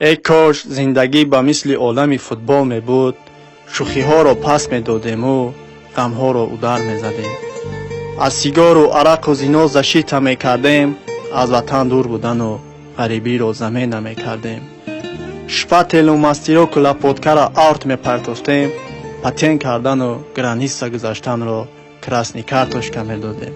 ای کاش زندگی به مثل عالم فوتبال می بود. شوخی ها را پس می دادیم و غم ها را اودر می زدیم. از سیگار و عرق و زنا زشیته می کردیم. از وطن دور بودن و غریبی را زمین نمی کردیم. شپتل و مستیرک و لپوتکه را آرت می پرتافتیم. پتین کردن و گرانیستا گذاشتن را کراسنی کارتوشکا می دادیم.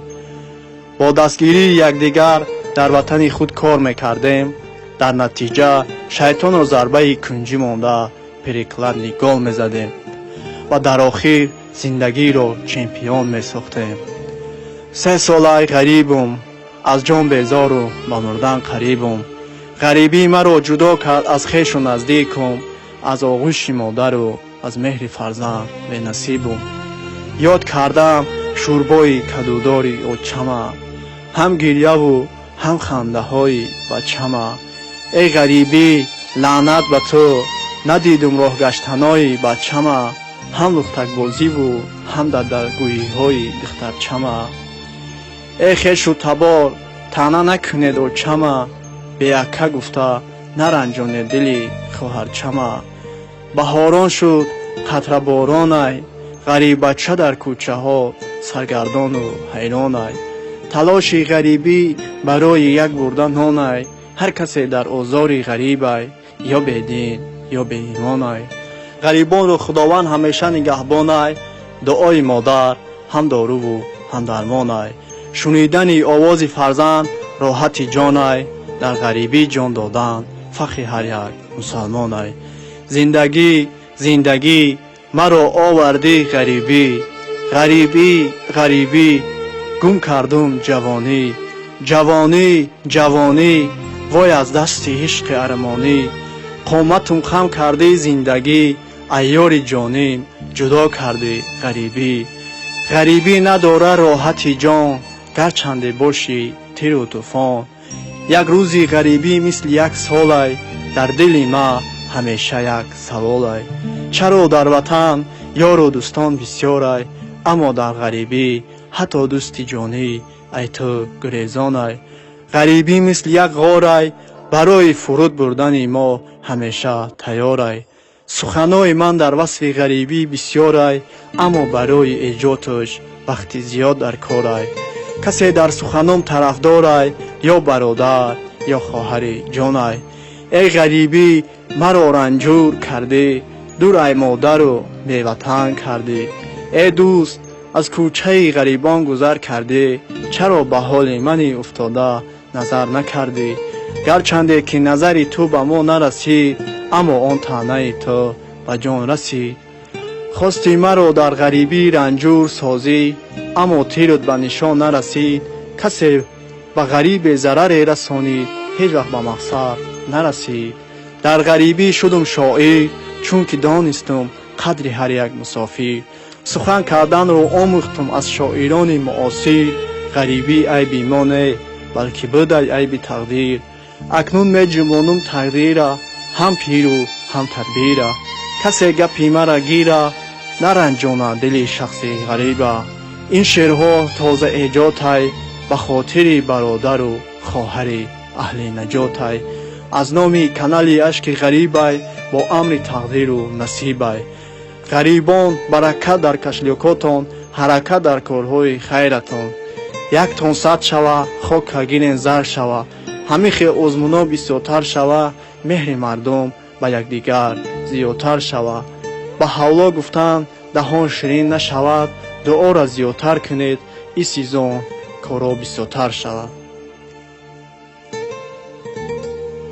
با دستگیری یکدیگر در وطن خود کار می کردیم. در نتیجه شیطان و ضربه کنجی مانده پریکلند گل می زدیم و در آخر زندگی را چمپیون می ساختیم. 3 ساله غریبم، از جان بیزار و به مردن قریبم. غریبی مرا جدا کرد از خویش و نزدیکم. از آغوش مادر و از مهر فرزند بی نصیبم. یاد کردم شوربای کدوداری اوچمه، هم گریه و هم خنده های بچمه. ای غریبی لعنت به تو، ندیدم راه گشتنای بچمه. هم لختک بازی و هم دردگویی های دخترچمه. ای خویش و تبار تنه نکنید اوچمه، به یکه گفته نرنجانید دلی خواهرچمه. بهاران شد قطره بارانای، غریب بچه در کوچه ها سرگردان و حیرانای. تلاشی غریبی برای یک برده نانای، هر کسی در اوضاعی غریبای، یا بیدین یا بی ایمانای. غریبان رو خداوند همیشه نگهبانای، دعای مادر هم دارو و هم درمانای. شنیدن آواز فرزند راحت جانای، در غریبی جان دادن فخر هر یک مسلمانای. زندگی زندگی مرا آوردی غریبی، غریبی غریبی گم کردم جوانی. جوانی جوانی وای از دست عشق ارمانی. قامتم خم کردی زندگی، ایار جانیم جدا کردی غریبی. غریبی نداره راحتی جان، گرچنده باشی تیر و طوفان. یک روزی غریبی مثل یک سالای، در دل ما همیشه یک سوالای. چرا در وطن یار و دوستان بسیارای، اما در غریبی حتی دوستی جانی ای تو گریزانای. غریبی مثل یک غارای، برای فرود بردن ما همیشه تیارای. سخنای من در وصف غریبی بسیارای، اما برای ایجادش وقتی زیاد در کارای. کسی در سخنم طرفدارای، یا برادر یا خواهر جانای. ای غریبی مرا رنجور کردی، دور ای مادر و بی وطن کردی. ای دوست از کوچه غریبان گذر کردی، چرا به حال من افتاده نظر نکردی. گرچنده که نظری تو به ما نرسید، اما آن طعنه تو به جان رسید. خواستی مرا در غریبی رنجور سازی، اما تیرت به نشان نرسید. کسی به غریب ضرر رسانید، هیچ وقت به مقصد نرسید. در غریبی شدم شاعر، چون که دانستم قدر هر یک مسافر. سخن کردن رو آموختم از شاعران معاصر. غریبی عیبی ما نه، بلکه بوده عیب تقدیر. اکنون می جنبانم تقدیر، هم پیر و هم تدبیر. کسی گپی مرا گیره، نرنجانه دل شخصی غریبه. این شعرها تازه ایجاد به خاطر برادر و خواهر اهل نجات. از نام کانال اشک غریب با امر تقدیر و نصیب. غریبان برکت در کشلیکاتان، حرکت در کارهای خیرتان. یک تن صد شوه خاک گیرین زر شوه، همیشه آزمونا بسیارتر شوه. مهر مردم به یکدیگر زیادتر شوه. به حولا گفتن دهان شیرین نشود، دعا را زیادتر کنید این سیزن کارا بسیارتر شود.